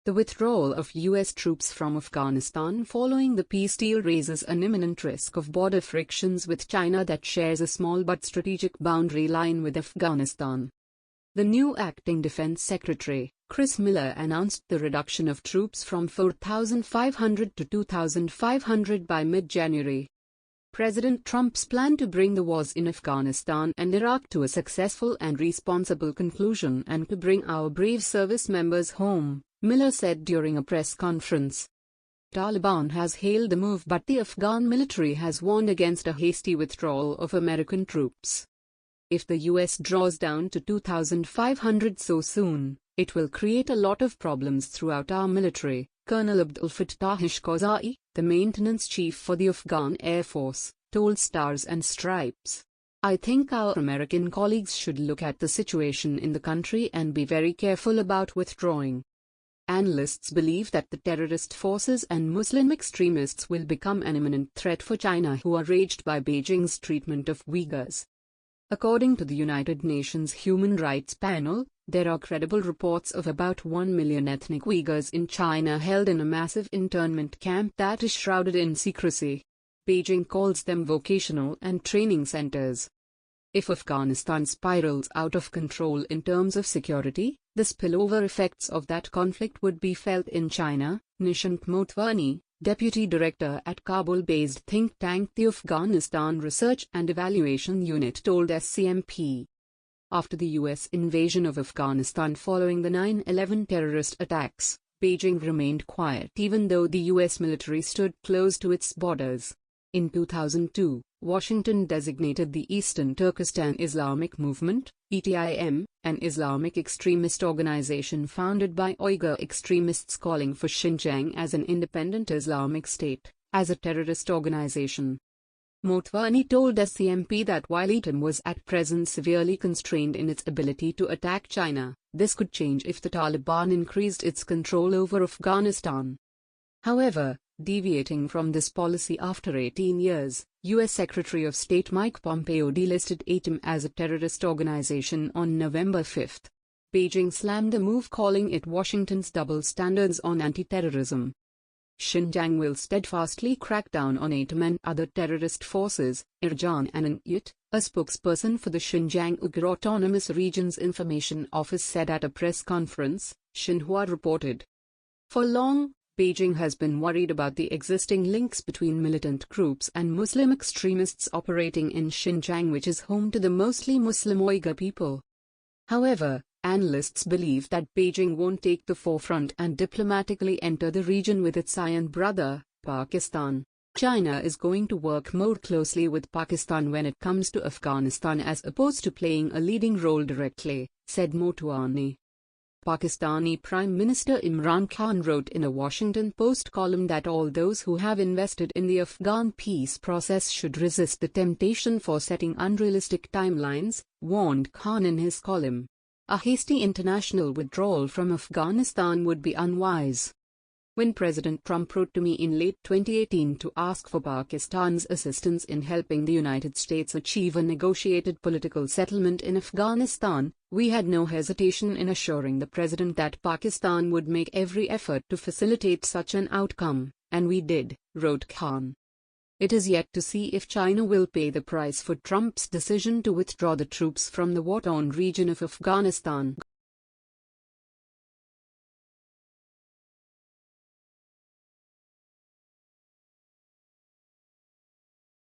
The withdrawal of U.S. troops from Afghanistan following the peace deal raises an imminent risk of border frictions with China that shares a small but strategic boundary line with Afghanistan. The new acting defense secretary, Chris Miller, announced the reduction of troops from 4,500 to 2,500 by mid-January. President Trump's plan to bring the wars in Afghanistan and Iraq to a successful and responsible conclusion and to bring our brave service members home, Miller said during a press conference. Taliban has hailed the move, but the Afghan military has warned against a hasty withdrawal of American troops. If the US draws down to 2,500 so soon, it will create a lot of problems throughout our military, Colonel Abdul Fattah Qazai, the maintenance chief for the Afghan Air Force, told Stars and Stripes. I think our American colleagues should look at the situation in the country and be very careful about withdrawing. Analysts believe that the terrorist forces and Muslim extremists will become an imminent threat for China, who are raged by Beijing's treatment of Uyghurs. According to the United Nations Human Rights Panel, there are credible reports of about 1 million ethnic Uyghurs in China held in a massive internment camp that is shrouded in secrecy. Beijing calls them vocational and training centers. If Afghanistan spirals out of control in terms of security, the spillover effects of that conflict would be felt in China, Nishank Motwani, deputy director at Kabul-based think tank the Afghanistan Research and Evaluation Unit, told SCMP. After the U.S. invasion of Afghanistan following the 9/11 terrorist attacks, Beijing remained quiet even though the U.S. military stood close to its borders. In 2002, Washington designated the Eastern Turkestan Islamic Movement, ETIM, an Islamic extremist organization founded by Uyghur extremists calling for Xinjiang as an independent Islamic state, as a terrorist organization. Motwani told SCMP that while ETIM was at present severely constrained in its ability to attack China, this could change if the Taliban increased its control over Afghanistan. However, deviating from this policy after 18 years, U.S. Secretary of State Mike Pompeo delisted ETIM as a terrorist organization on November 5. Beijing slammed the move, calling it Washington's double standards on anti-terrorism. Xinjiang will steadfastly crack down on ETIM and other terrorist forces, Irjan Ananyut, a spokesperson for the Xinjiang Uyghur Autonomous Region's Information Office, said at a press conference, Xinhua reported. For long, Beijing has been worried about the existing links between militant groups and Muslim extremists operating in Xinjiang, which is home to the mostly Muslim Uyghur people. However, analysts believe that Beijing won't take the forefront and diplomatically enter the region with its iron brother, Pakistan. China is going to work more closely with Pakistan when it comes to Afghanistan as opposed to playing a leading role directly, said Motwani. Pakistani Prime Minister Imran Khan wrote in a Washington Post column that all those who have invested in the Afghan peace process should resist the temptation for setting unrealistic timelines, warned Khan in his column. A hasty international withdrawal from Afghanistan would be unwise. When President Trump wrote to me in late 2018 to ask for Pakistan's assistance in helping the United States achieve a negotiated political settlement in Afghanistan, we had no hesitation in assuring the president that Pakistan would make every effort to facilitate such an outcome, and we did, wrote Khan. It is yet to see if China will pay the price for Trump's decision to withdraw the troops from the war-torn region of Afghanistan.